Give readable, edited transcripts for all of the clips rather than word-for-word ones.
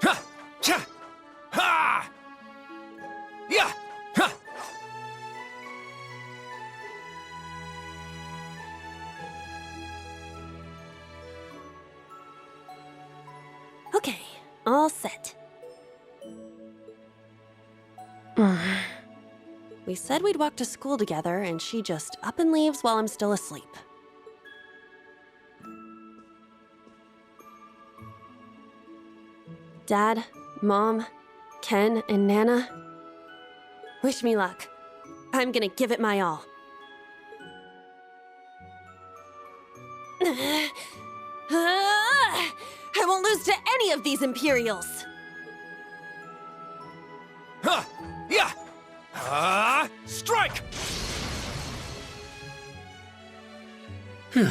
Ha! Cha! Ha! Yeah! Ha! Okay, all set. We said we'd walk to school together, and she just up and leaves while I'm still asleep. Dad, Mom, Ken, and Nana, wish me luck. I'm gonna give it my all. I won't lose to any of these Imperials! Ha! Yeah! Strike! Phew.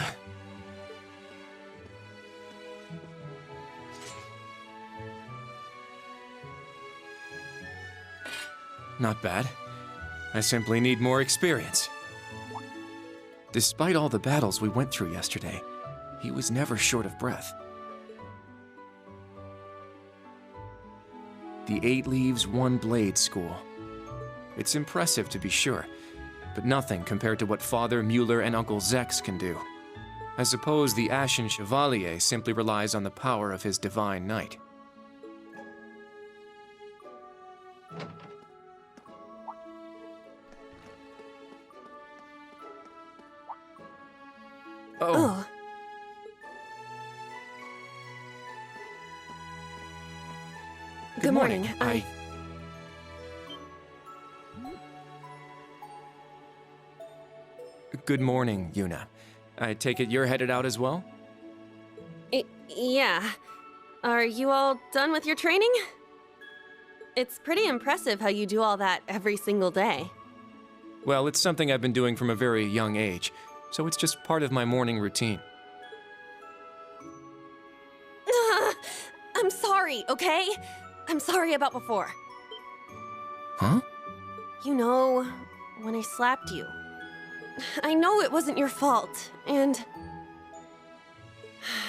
Not bad. I simply need more experience. Despite all the battles we went through yesterday, he was never short of breath. The 8 Leaves, 1 Blade School. It's impressive to be sure, but nothing compared to what Father Mueller and Uncle Zex can do. I suppose the Ashen Chevalier simply relies on the power of his Divine Knight. Oh. Good morning. Good morning, Yuna. I take it you're headed out as well? Yeah. Are you all done with your training? It's pretty impressive how you do all that every single day. Well, it's something I've been doing from a very young age, so it's just part of my morning routine. I'm sorry, okay? I'm sorry about before. Huh? You know, when I slapped you. I know it wasn't your fault, and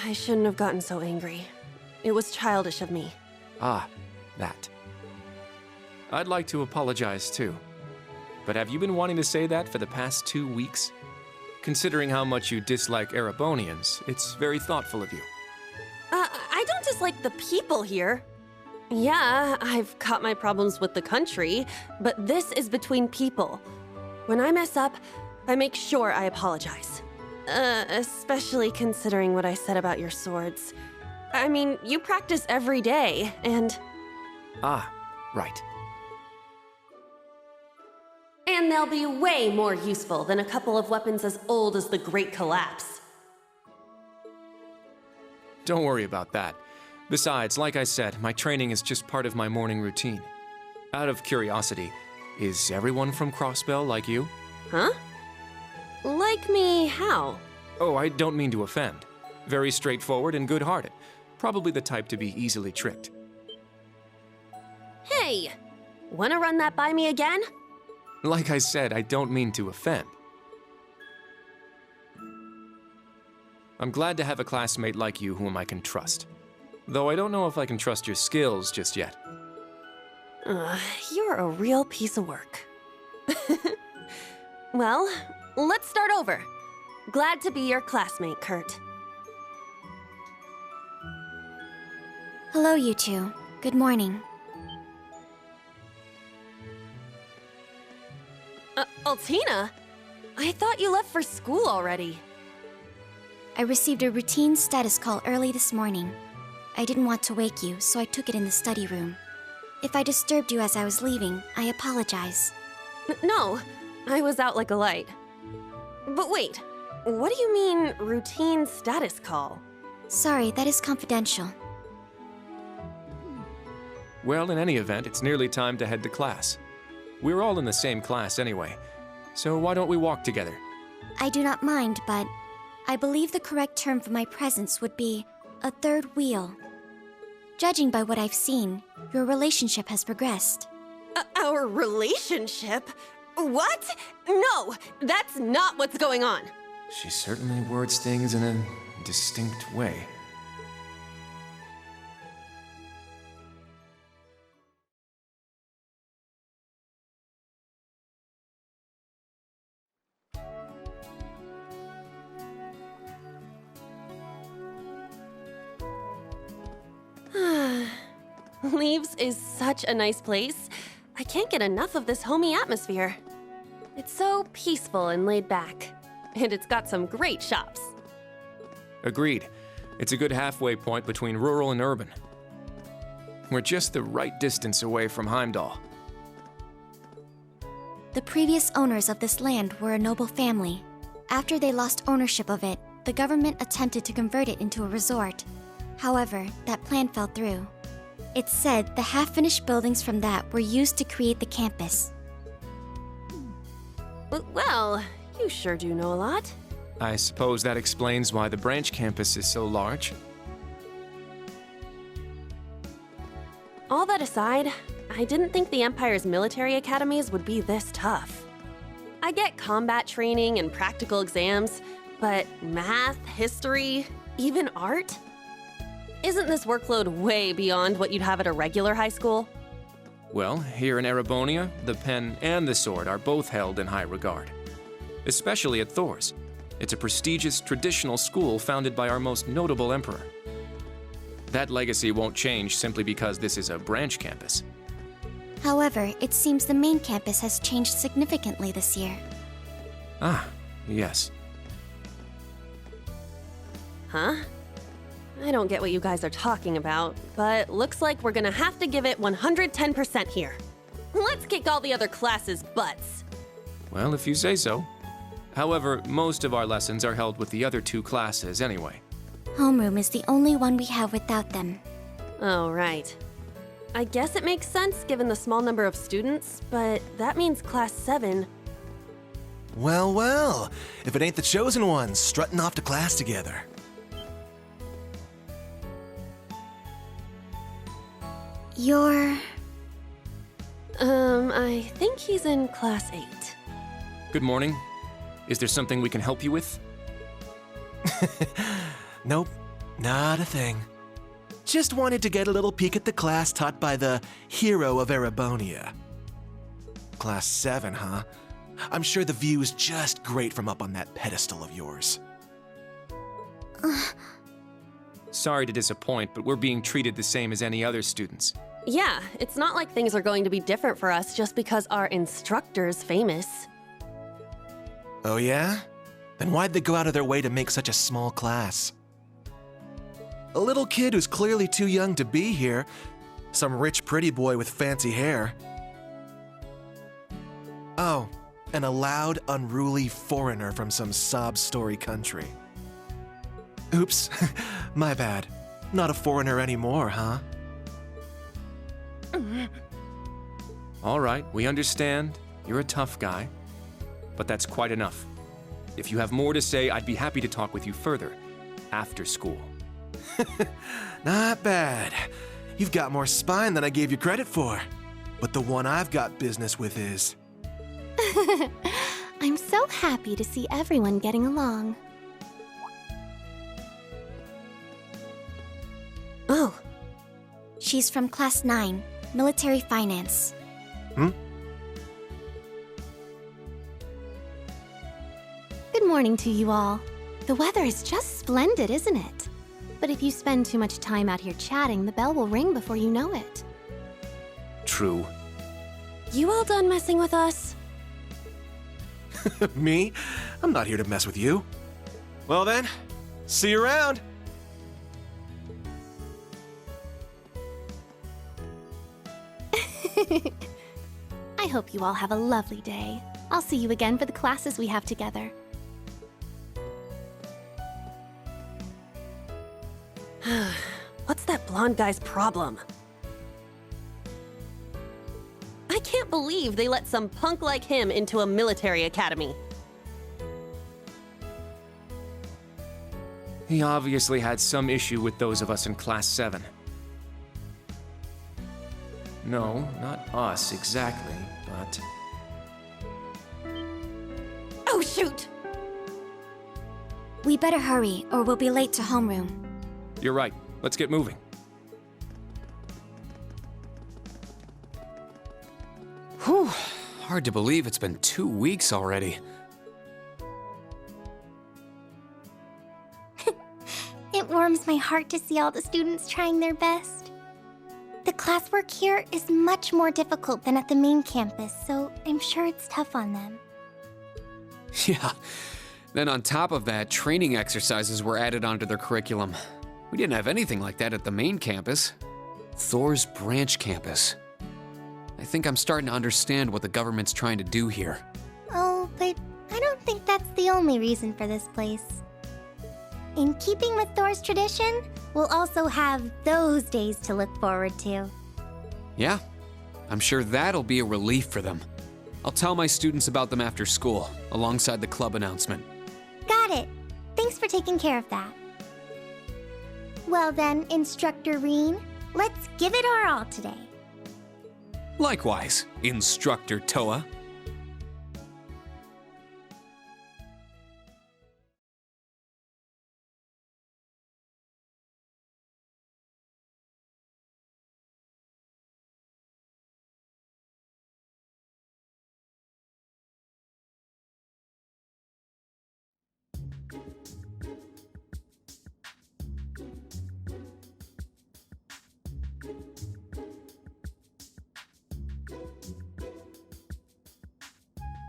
I shouldn't have gotten so angry. It was childish of me. Ah, that. I'd like to apologize too. But have you been wanting to say that for the past 2 weeks? Considering how much you dislike Erebonians, it's very thoughtful of you. I don't dislike the people here. Yeah, I've got my problems with the country, but this is between people. When I mess up, I make sure I apologize. Especially considering what I said about your swords. I mean, you practice every day, and... Ah, right. And they'll be way more useful than a couple of weapons as old as the Great Collapse. Don't worry about that. Besides, like I said, my training is just part of my morning routine. Out of curiosity, is everyone from Crossbell like you? Huh? Like me how? Oh, I don't mean to offend. Very straightforward and good-hearted. Probably the type to be easily tricked. Hey! Wanna run that by me again? Like I said, I don't mean to offend. I'm glad to have a classmate like you whom I can trust. Though I don't know if I can trust your skills just yet. You're a real piece of work. Well, let's start over. Glad to be your classmate, Kurt. Hello, you two. Good morning. Altina? I thought you left for school already. I received a routine status call early this morning. I didn't want to wake you, so I took it in the study room. If I disturbed you as I was leaving, I apologize. No, I was out like a light. But wait, what do you mean, routine status call? Sorry, that is confidential. Well, in any event, it's nearly time to head to class. We're all in the same class anyway, so why don't we walk together? I do not mind, but I believe the correct term for my presence would be a third wheel. Judging by what I've seen, your relationship has progressed. Our relationship? What? No, that's not what's going on. She certainly words things in a distinct way. Leaves is such a nice place. I can't get enough of this homey atmosphere. It's so peaceful and laid back. And it's got some great shops. Agreed. It's a good halfway point between rural and urban. We're just the right distance away from Heimdall. The previous owners of this land were a noble family. After they lost ownership of it, the government attempted to convert it into a resort. However, that plan fell through. It's said the half-finished buildings from that were used to create the campus. Well, you sure do know a lot. I suppose that explains why the branch campus is so large. All that aside, I didn't think the Empire's military academies would be this tough. I get combat training and practical exams, but math, history, even art? Isn't this workload way beyond what you'd have at a regular high school? Well, here in Erebonia, the pen and the sword are both held in high regard. Especially at Thor's. It's a prestigious traditional school founded by our most notable emperor. That legacy won't change simply because this is a branch campus. However, it seems the main campus has changed significantly this year. Ah, yes. Huh? I don't get what you guys are talking about, but looks like we're gonna have to give it 110% here. Let's kick all the other classes' butts. Well, if you say so. However, most of our lessons are held with the other two classes anyway. Homeroom is the only one we have without them. Oh, right. I guess it makes sense given the small number of students, but that means Class 7. Well, well, if it ain't the chosen ones strutting off to class together. You're... I think he's in Class 8. Good morning. Is there something we can help you with? Nope, not a thing. Just wanted to get a little peek at the class taught by the hero of Erebonia. Class 7, huh? I'm sure the view is just great from up on that pedestal of yours. Sorry to disappoint, but we're being treated the same as any other students. Yeah, it's not like things are going to be different for us just because our instructor's famous. Oh yeah? Then why'd they go out of their way to make such a small class? A little kid who's clearly too young to be here. Some rich pretty boy with fancy hair. Oh, and a loud, unruly foreigner from some sob story country. Oops, my bad. Not a foreigner anymore, huh? All right, we understand. You're a tough guy. But that's quite enough. If you have more to say, I'd be happy to talk with you further. After school. Not bad. You've got more spine than I gave you credit for. But the one I've got business with is... I'm so happy to see everyone getting along. Oh, She's from Class 9, Military Finance. Good morning to you all. The weather is just splendid, isn't it? But if you spend too much time out here chatting, the bell will ring before you know it. True. you all done messing with us? Me? I'm not here to mess with you. Well then, see you around. I hope you all have a lovely day. I'll see you again for the classes we have together. What's that blonde guy's problem? I can't believe they let some punk like him into a military academy. He obviously had some issue with those of us in Class 7. No, not us exactly, but... Oh, shoot! We better hurry, or we'll be late to homeroom. You're right. Let's get moving. Whew. Hard to believe it's been 2 weeks already. It warms my heart to see all the students trying their best. The classwork here is much more difficult than at the main campus, so I'm sure it's tough on them. Yeah. Then on top of that, training exercises were added onto their curriculum. We didn't have anything like that at the main campus. Thor's branch campus. I think I'm starting to understand what the government's trying to do here. Oh, but I don't think that's the only reason for this place. In keeping with Thor's tradition, we'll also have those days to look forward to. Yeah, I'm sure that'll be a relief for them. I'll tell my students about them after school, alongside the club announcement. Got it. Thanks for taking care of that. Well then, Instructor Reen, let's give it our all today. Likewise, Instructor Toa.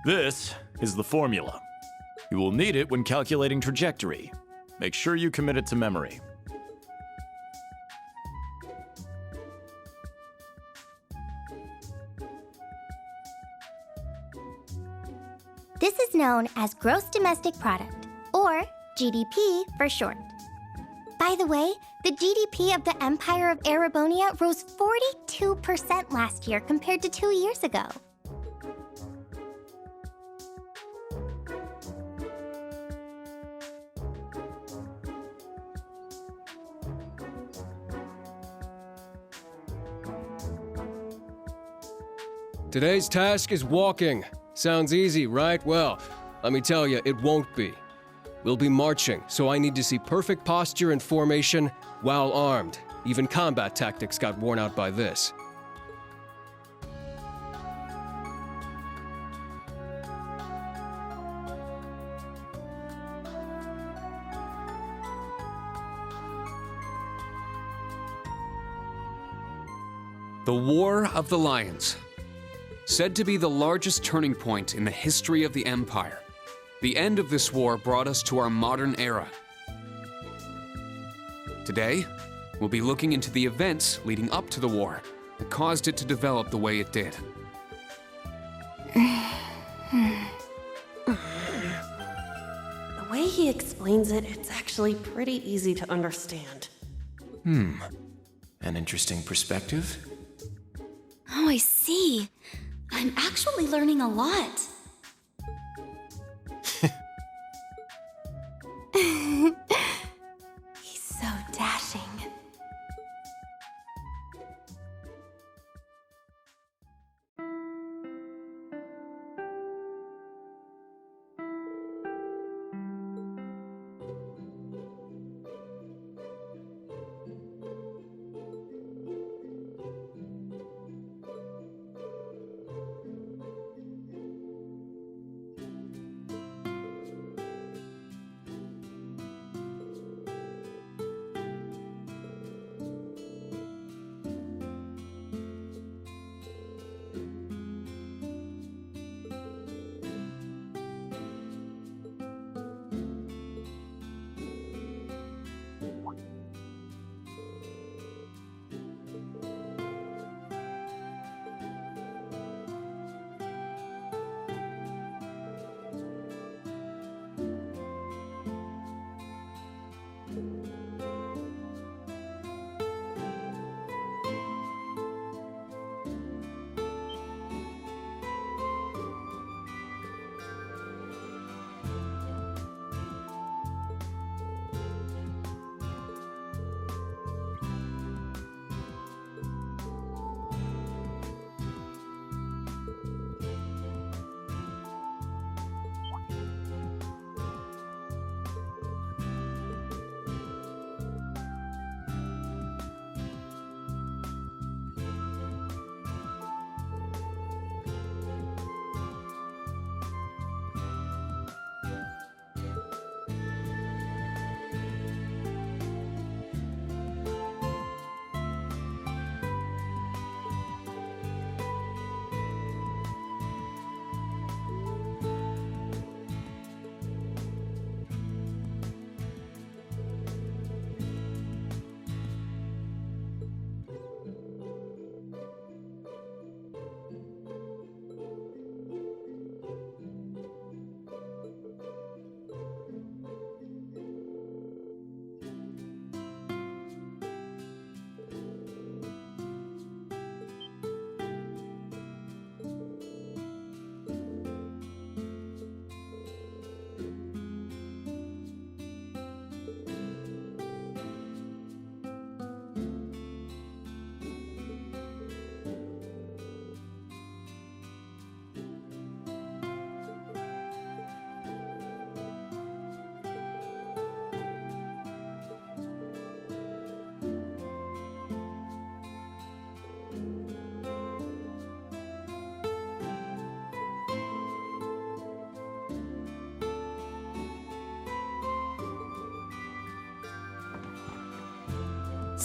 This is the formula. You will need it when calculating trajectory. Make sure you commit it to memory. This is known as Gross Domestic Product, or GDP for short. By the way, the GDP of the Empire of Erebonia rose 42% last year compared to 2 years ago. Today's task is walking. Sounds easy, right? Well, let me tell you, it won't be. We'll be marching, so I need to see perfect posture and formation while armed. Even combat tactics got worn out by this. The War of the Lions. Said to be the largest turning point in the history of the Empire. The end of this war brought us to our modern era. Today, we'll be looking into the events leading up to the war that caused it to develop the way it did. The way he explains it, it's actually pretty easy to understand. An interesting perspective. Oh, I see. I'm actually learning a lot. He's so dashing.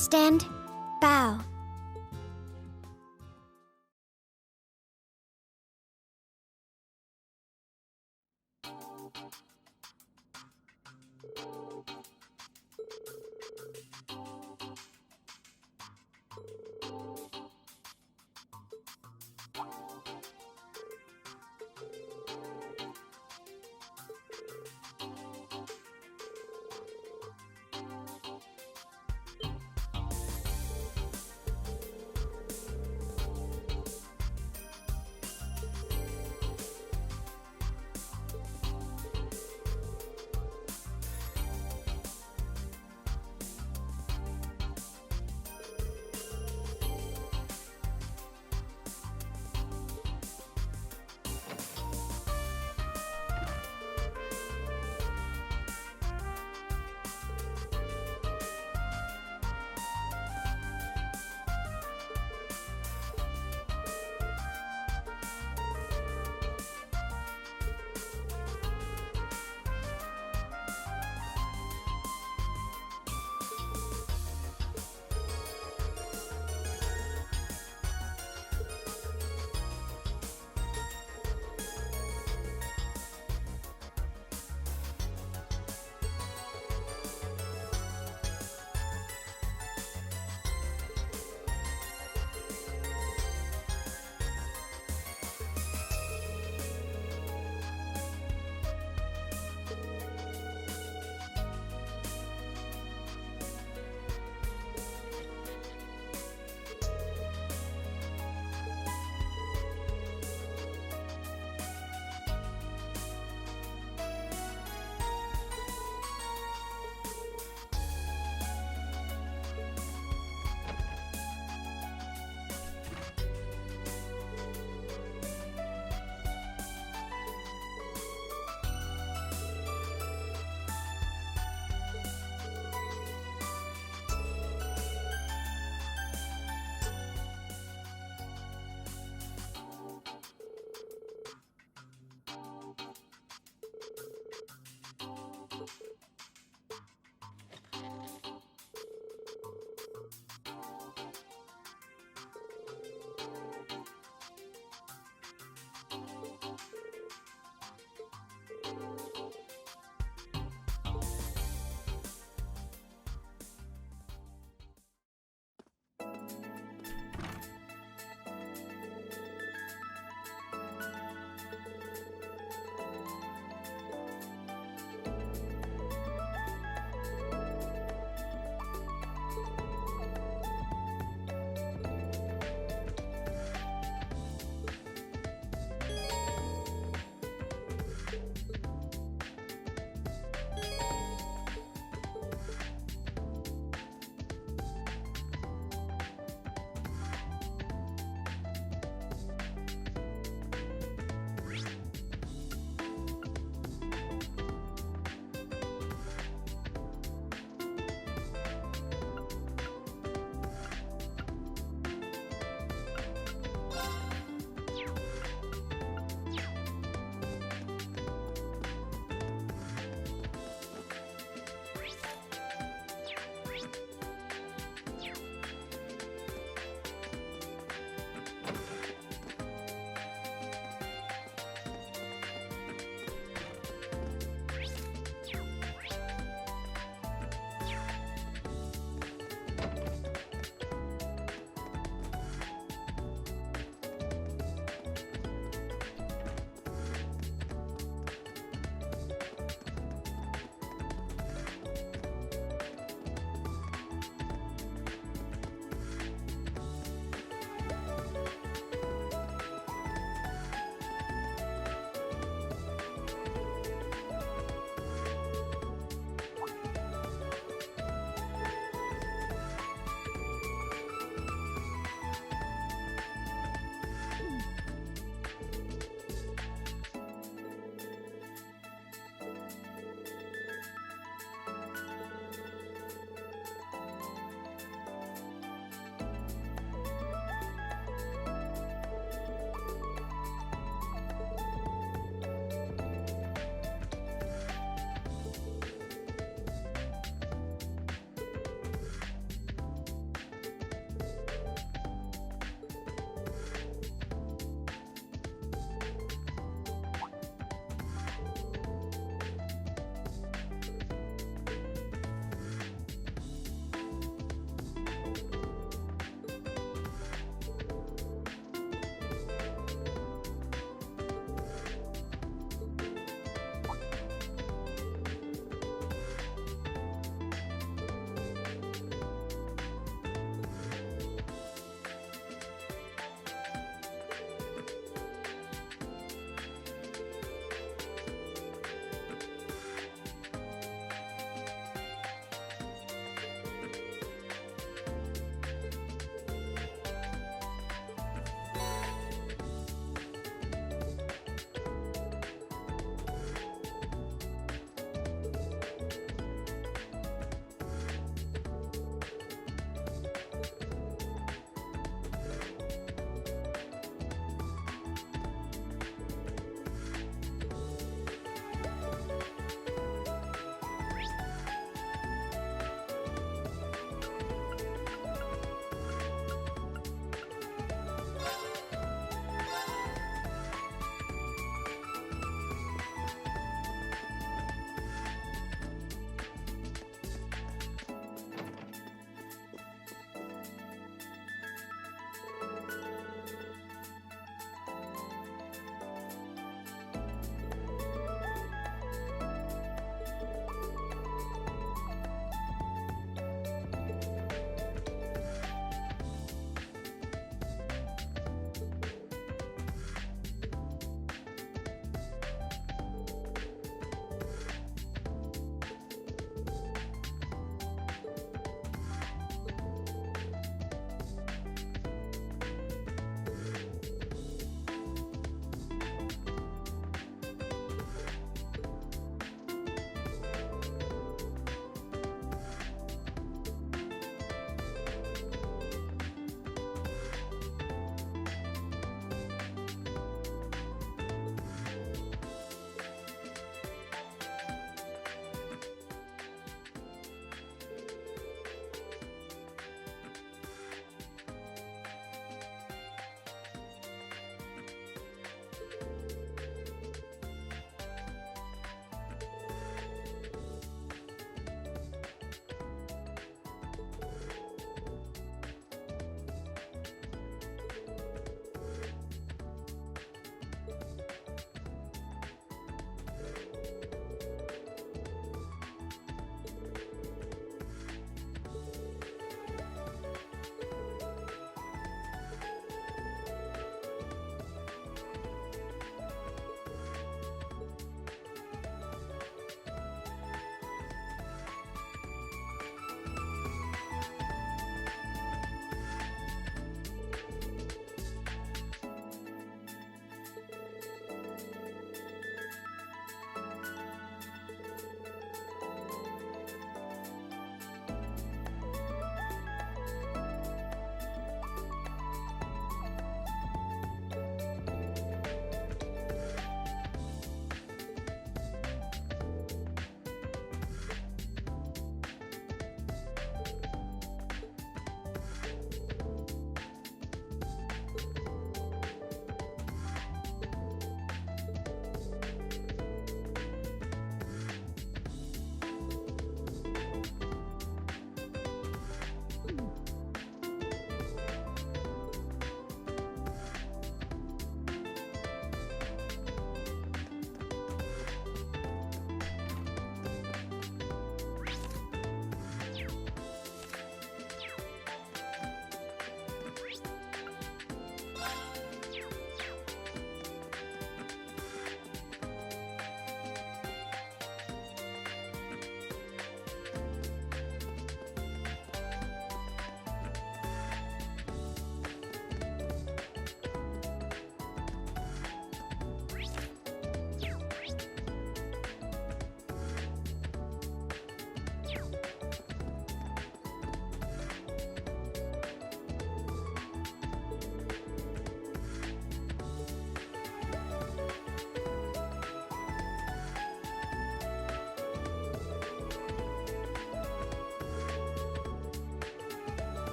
Stand, bow.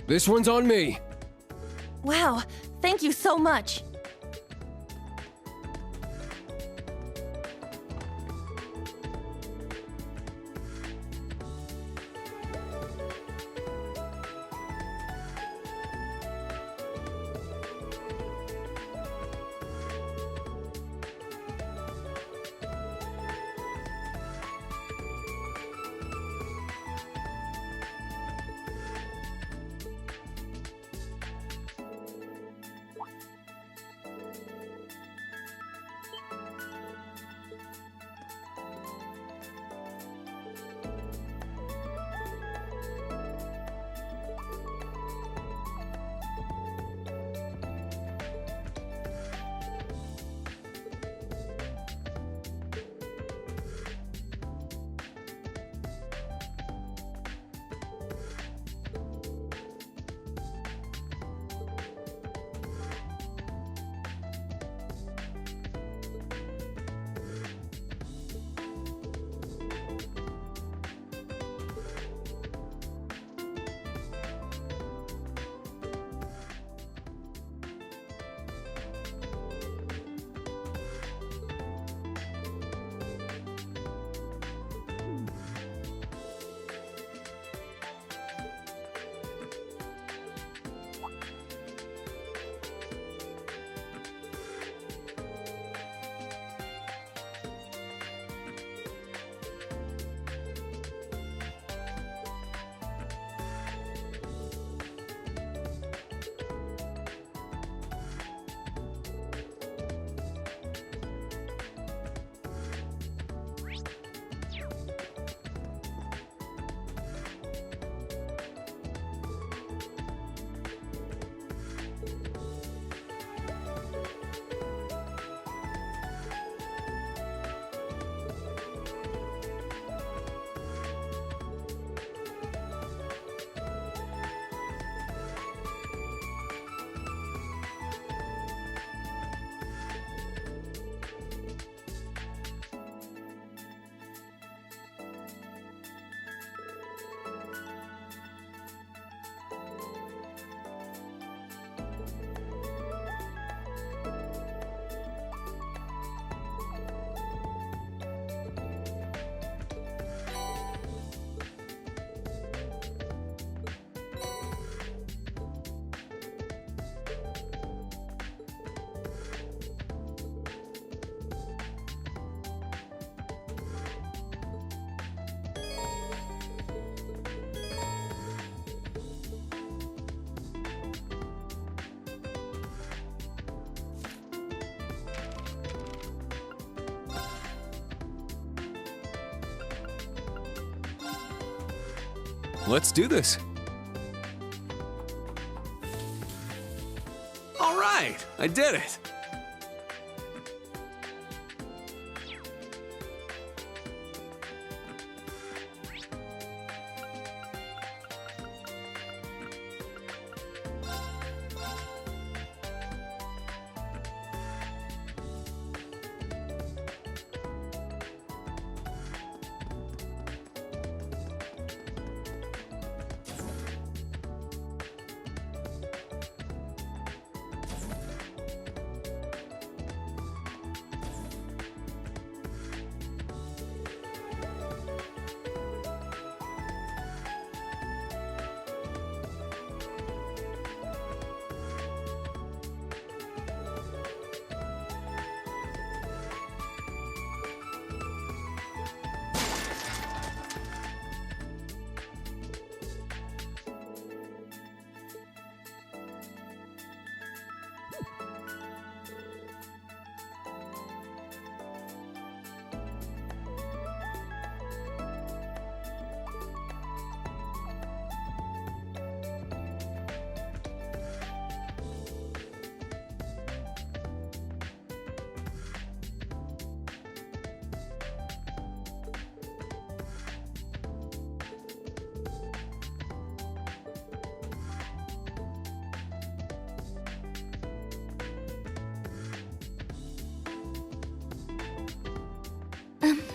This one's on me. Wow, thank you so much. Let's do this. All right, I did it.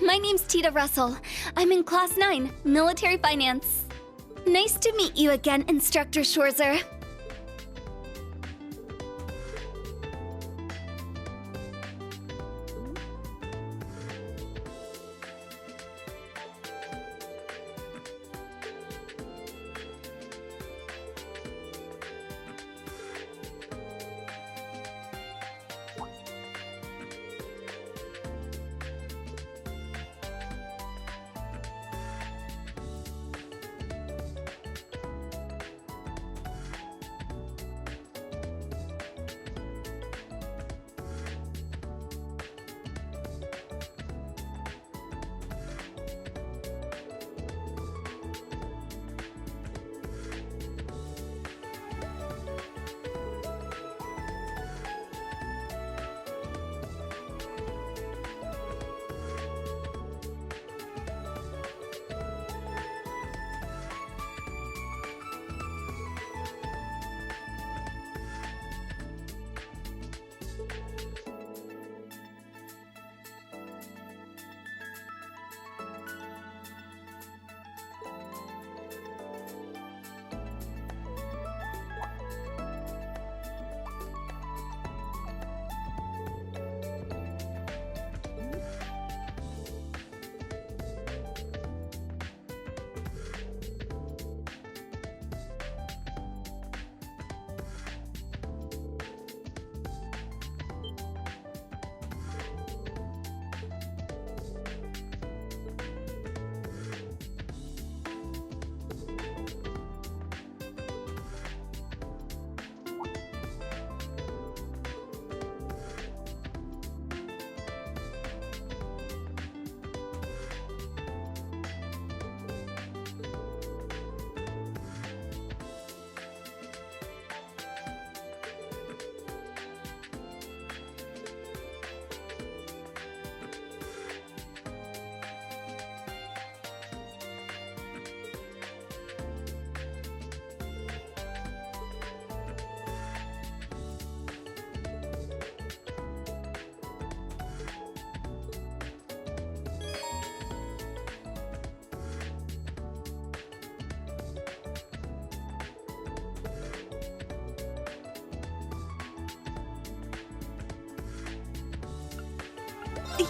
My name's Tita Russell. I'm in Class 9, Military Finance. Nice to meet you again, Instructor Schwarzer.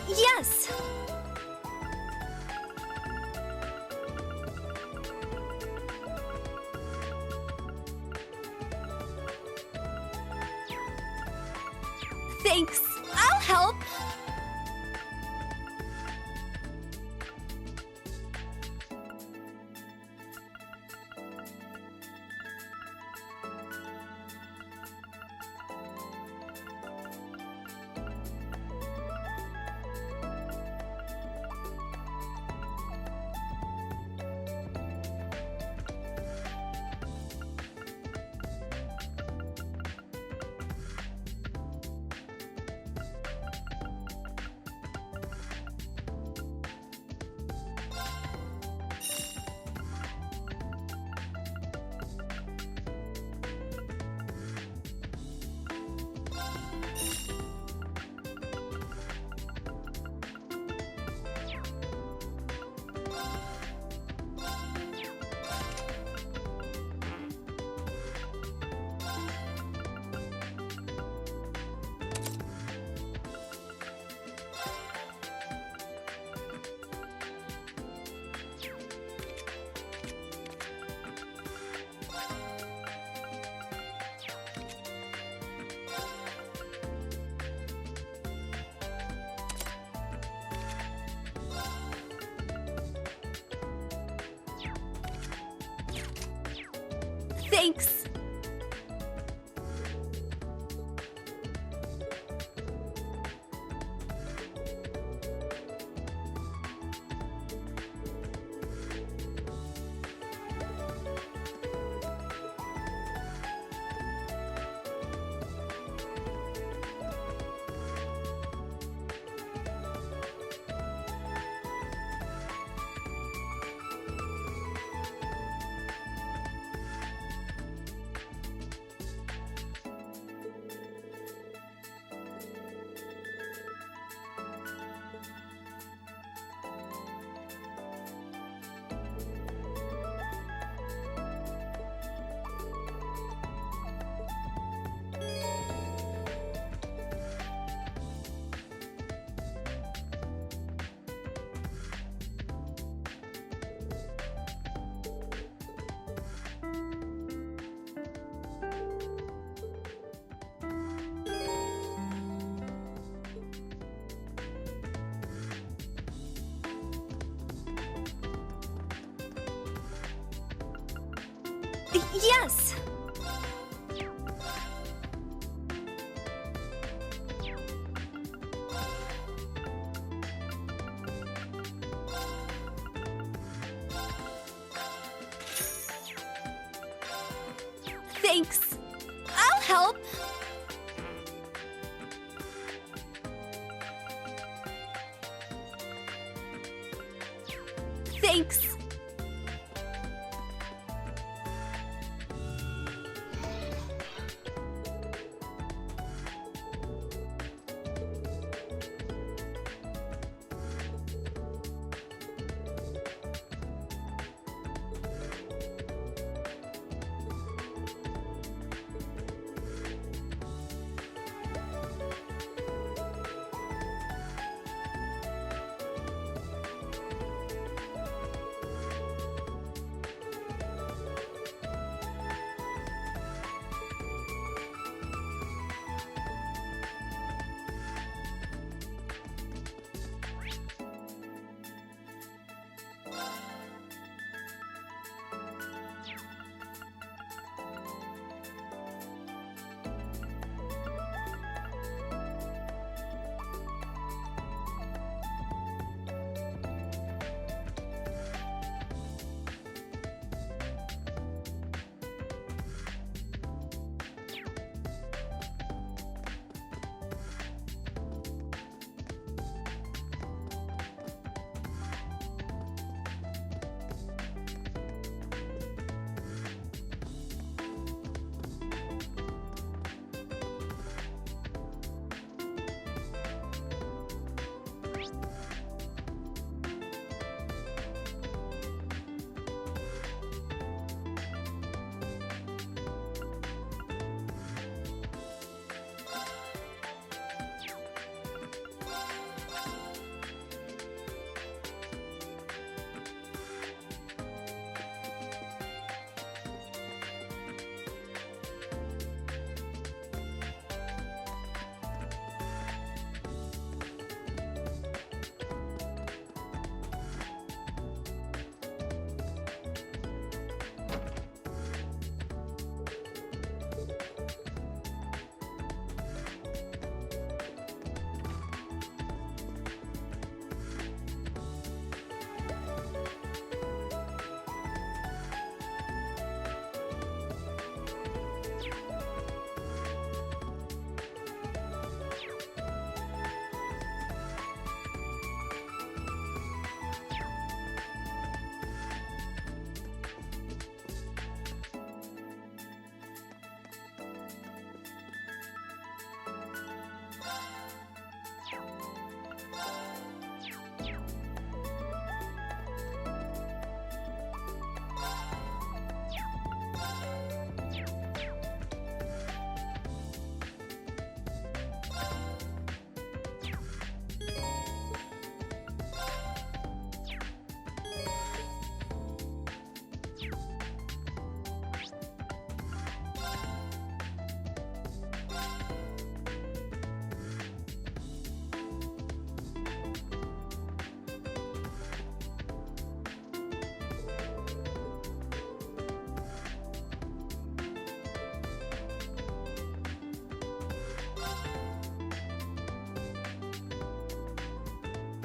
Yes! Thanks. I'll help. Thanks. Yes! Thanks. I'll help. Thanks.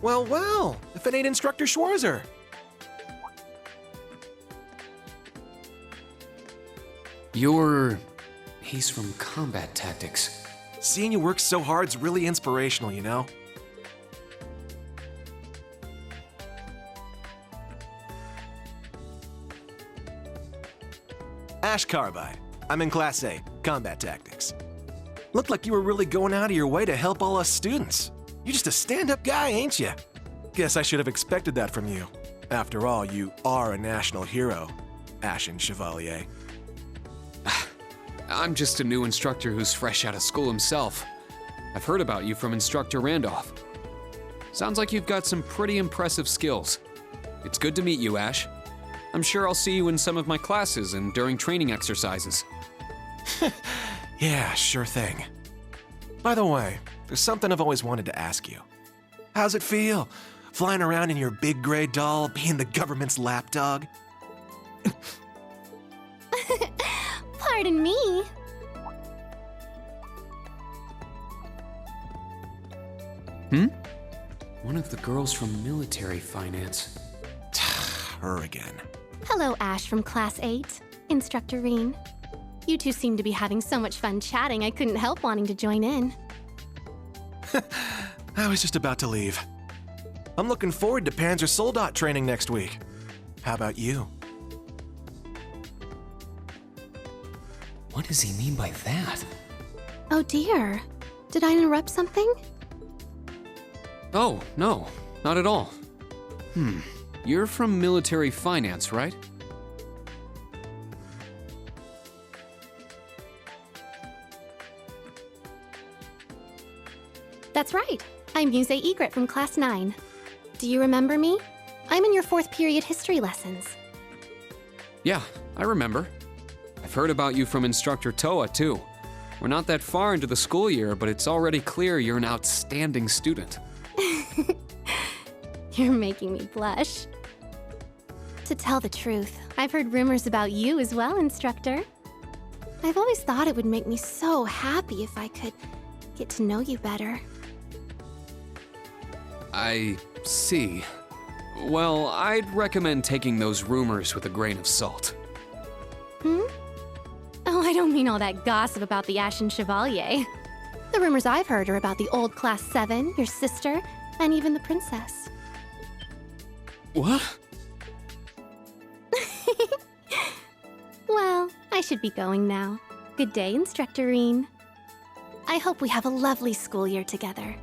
Well, well, if it ain't Instructor Schwarzer. He's from Combat Tactics. Seeing you work so hard's really inspirational, you know? Ash Carbide. I'm in Class A, Combat Tactics. Looked like you were really going out of your way to help all us students. You're just a stand-up guy, ain't you? Guess I should have expected that from you. After all, you are a national hero, Ashen Chevalier. I'm just a new instructor who's fresh out of school himself. I've heard about you from Instructor Randolph. Sounds like you've got some pretty impressive skills. It's good to meet you, Ash. I'm sure I'll see you in some of my classes and during training exercises. Yeah, sure thing. By the way, there's something I've always wanted to ask you. How's it feel, flying around in your big gray doll, being the government's lapdog? Pardon me. One of the girls from military finance. Her again. Hello, Ash from Class 8. Instructor Reen. You two seem to be having so much fun chatting, I couldn't help wanting to join in. I was just about to leave. I'm looking forward to Panzer Soldat training next week. How about you? What does he mean by that? Oh dear. Did I interrupt something? Oh, no, not at all. You're from military finance, right? That's right. I'm Muse Egret from Class 9. Do you remember me? I'm in your 4th period history lessons. Yeah, I remember. I've heard about you from Instructor Toa, too. We're not that far into the school year, but it's already clear you're an outstanding student. You're making me blush. To tell the truth, I've heard rumors about you as well, Instructor. I've always thought it would make me so happy if I could get to know you better. I see. Well, I'd recommend taking those rumors with a grain of salt. Oh, I don't mean all that gossip about the Ashen Chevalier. The rumors I've heard are about the old Class 7, your sister, and even the princess. What? Well, I should be going now. Good day, Instructor Reen. I hope we have a lovely school year together.